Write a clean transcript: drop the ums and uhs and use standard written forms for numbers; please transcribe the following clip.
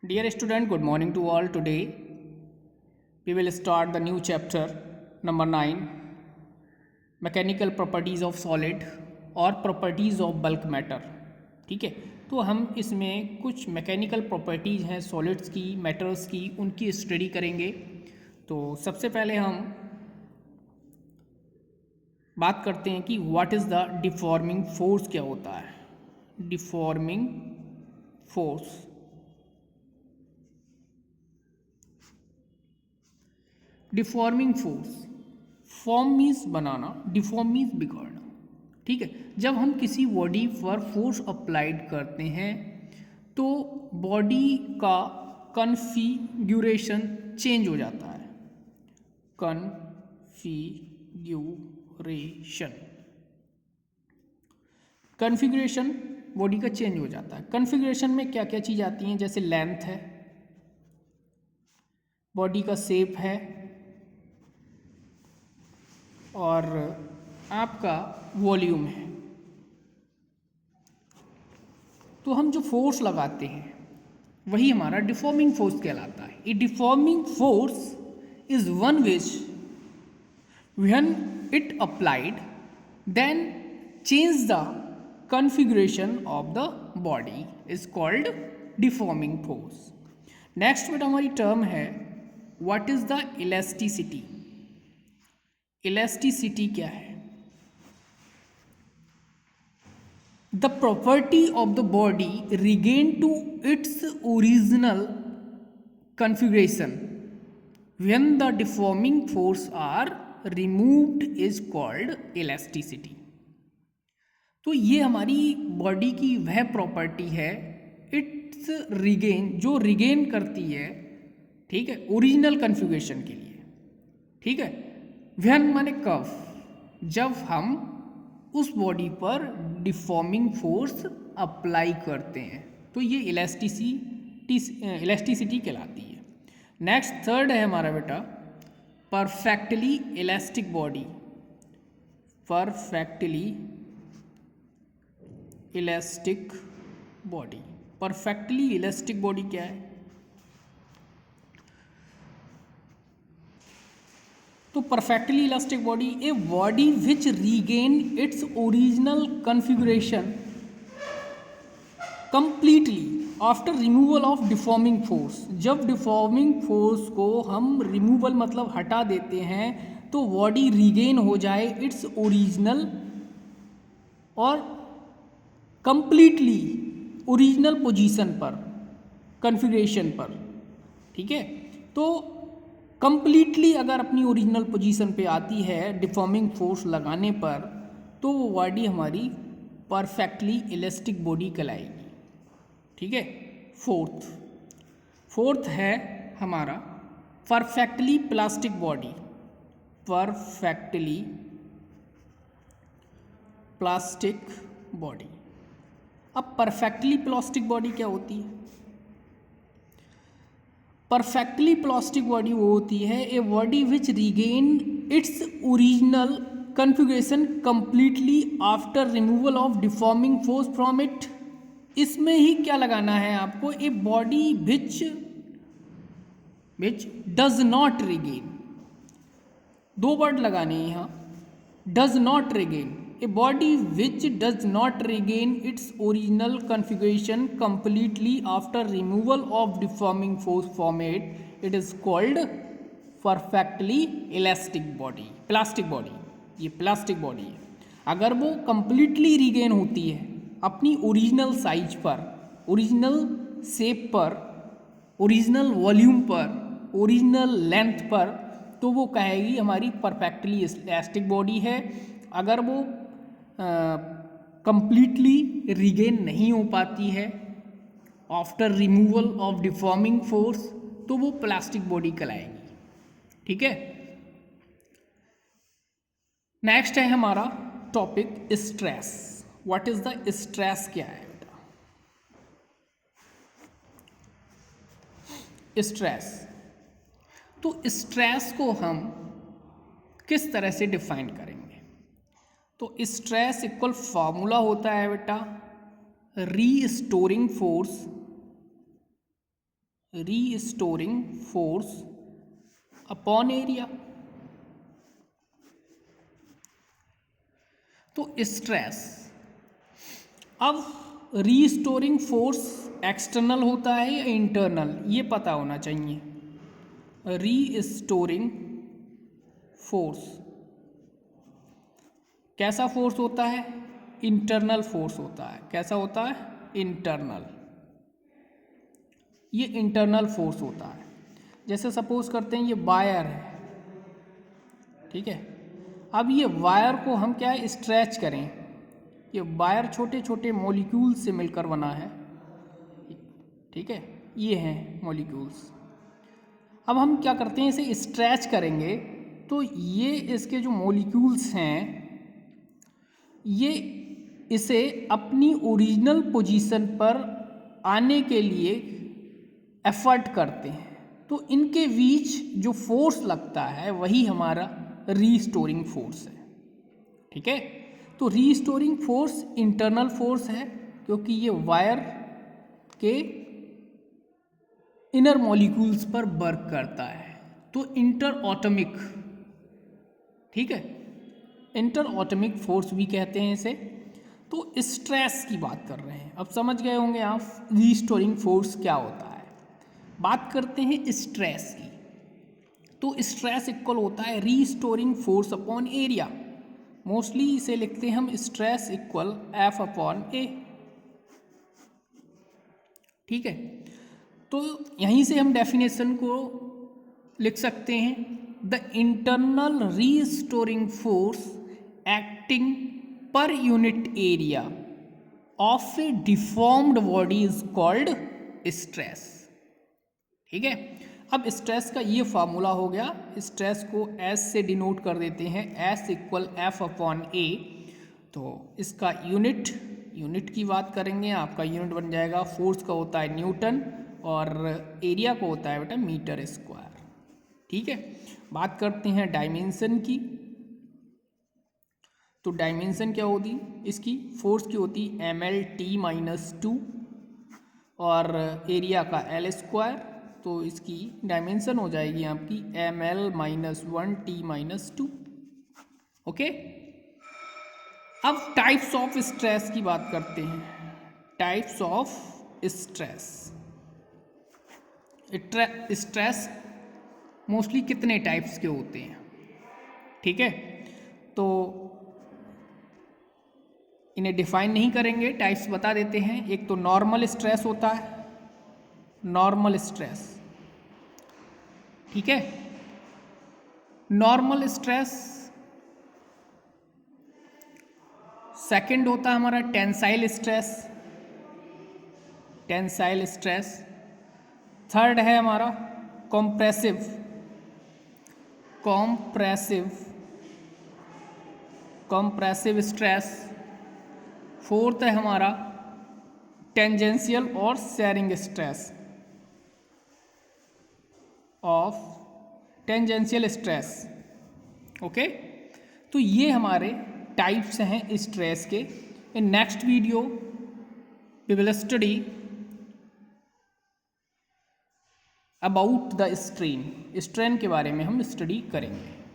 Dear student, good morning to all. Today we will start the new chapter number 9, mechanical properties of solid और properties of bulk matter. ठीक है, तो हम इसमें कुछ mechanical properties हैं सॉलिड्स की, मैटर्स की, उनकी स्टडी करेंगे। तो सबसे पहले हम बात करते हैं कि what is the deforming force, क्या होता है deforming force. Deforming force, form means बनाना, डिफॉर्म मीन्स बिगाड़ना। ठीक है, जब हम किसी बॉडी पर फोर्स अप्लाइड करते हैं तो बॉडी का कन्फिग्यूरेशन चेंज हो जाता है। कन्फिग्यूरेशन बॉडी का चेंज हो जाता है। कन्फिग्यूरेशन में क्या क्या चीज़ आती हैं, जैसे लेंथ है, बॉडी का शेप है और आपका वॉल्यूम है। तो हम जो फोर्स लगाते हैं वही हमारा डिफॉर्मिंग फोर्स कहलाता है। A deforming force is one which when it applied then change the configuration of the body is called deforming force. Next बेटा हमारी टर्म है what is the elasticity. Elasticity क्या है? The property of the body regain to its original configuration when the deforming force are removed is called elasticity. तो ये हमारी body की वह प्रॉपर्टी है, इट्स रिगेन, जो रिगेन करती है, ठीक है, ओरिजिनल कॉन्फ़िगरेशन के लिए। ठीक है, व्हेन माने कब, जब हम उस बॉडी पर डिफॉर्मिंग फोर्स अप्लाई करते हैं, तो ये इलास्टिसिटी कहलाती है। नेक्स्ट थर्ड है हमारा बेटा perfectly elastic body. Perfectly elastic body, perfectly elastic body क्या है? तो perfectly elastic body, a body which regain it's original configuration completely after removal of deforming force. जब डिफॉर्मिंग फोर्स को हम रिमूवल मतलब हटा देते हैं तो बॉडी रीगेन हो जाए इट्स ओरिजिनल और कंप्लीटली ओरिजिनल पोजीशन पर, कॉन्फ़िगरेशन पर। ठीक है, तो कंप्लीटली अगर अपनी ओरिजिनल पोजीशन पे आती है डिफॉर्मिंग फोर्स लगाने पर, तो वो बॉडी हमारी परफेक्टली इलास्टिक बॉडी कहलाएगी। ठीक है, फोर्थ है हमारा perfectly plastic body. Perfectly plastic body. अब परफेक्टली प्लास्टिक बॉडी क्या होती है? परफेक्टली प्लास्टिक बॉडी वो होती है a body which regain it's original configuration completely after removal of deforming force from it. इसमें ही क्या लगाना है आपको, a body which does not regain, दो वर्ड लगाने हैं यहाँ, does not regain, a body which does not regain it's original configuration completely after removal of deforming force from it, it is called perfectly elastic body, plastic body. ये plastic body है। अगर वो completely regain होती है अपनी original size पर, original shape पर, original volume पर, ओरिजिनल लेंथ पर, तो वो कहेगी हमारी परफेक्टली इलास्टिक बॉडी है। अगर वो कंप्लीटली रिगेन नहीं हो पाती है after removal of deforming force, तो वो प्लास्टिक बॉडी कहलाएगी। ठीक है, नेक्स्ट है हमारा topic stress. What is the stress, क्या है बेटा? स्ट्रेस, तो स्ट्रेस को हम किस तरह से डिफाइन करेंगे? तो स्ट्रेस इक्वल फॉर्मूला होता है बेटा restoring force restoring force upon area. तो स्ट्रेस, अब रीस्टोरिंग फोर्स एक्सटर्नल होता है या इंटरनल, ये पता होना चाहिए। रीस्टोरिंग फोर्स कैसा फोर्स होता है? इंटरनल फोर्स होता है। कैसा होता है? इंटरनल। ये इंटरनल फोर्स होता है। जैसे सपोज करते हैं ये वायर है, ठीक है। अब ये वायर को हम क्या है, स्ट्रेच करें। ये वायर छोटे छोटे मॉलिक्यूल से मिलकर बना है, ठीक है। ये हैं मॉलिक्यूल्स। अब हम क्या करते हैं, इसे स्ट्रेच करेंगे तो ये इसके जो मॉलिक्यूल्स हैं ये इसे अपनी ओरिजिनल पोजीशन पर आने के लिए एफर्ट करते हैं। तो इनके बीच जो फोर्स लगता है वही हमारा रीस्टोरिंग फोर्स है, ठीक है। तो रीस्टोरिंग फोर्स इंटरनल फोर्स है क्योंकि ये वायर के इनर मॉलिक्यूल्स पर वर्क करता है। तो इंटर ऑटमिक, ठीक है, इंटर ऑटमिक फोर्स भी कहते हैं इसे। तो स्ट्रेस की बात कर रहे हैं। अब समझ गए होंगे आप रीस्टोरिंग फोर्स क्या होता है। बात करते हैं स्ट्रेस की। तो स्ट्रेस इक्वल होता है restoring force upon area. Mostly इसे लिखते हैं हम स्ट्रेस इक्वल एफ अपॉन ए, ठीक है। तो यहीं से हम डेफिनेशन को लिख सकते हैं, the internal restoring force acting per unit area of A deformed body is called stress, ठीक है। अब स्ट्रेस का ये फार्मूला हो गया। स्ट्रेस को एस से डिनोट कर देते हैं, एस इक्वल एफ अपॉन ए। तो इसका यूनिट की बात करेंगे, आपका यूनिट बन जाएगा, फोर्स का होता है न्यूटन और एरिया को होता है बेटा मीटर स्क्वायर, ठीक है। बात करते हैं डायमेंशन की। तो डायमेंशन क्या होती इसकी? फोर्स की होती mL/t-2 और एरिया का L स्क्वायर। तो इसकी डायमेंशन हो जाएगी आपकी mL-1t-2, ओके। अब टाइप्स ऑफ स्ट्रेस की बात करते हैं। Types of stress. Stress mostly कितने टाइप्स के होते हैं, ठीक है। तो इन्हें डिफाइन नहीं करेंगे, टाइप्स बता देते हैं। एक तो नॉर्मल स्ट्रेस होता है, नॉर्मल स्ट्रेस, ठीक है। Normal stress. सेकंड होता है हमारा tensile stress, tensile stress. Third है हमारा compressive, compressive, compressive stress. Fourth है हमारा टेंजेंशियल और shearing stress of tangential stress, okay. तो ये हमारे टाइप्स हैं स्ट्रेस के। In next video we will study about the strain, strain के बारे में हम स्टडी करेंगे।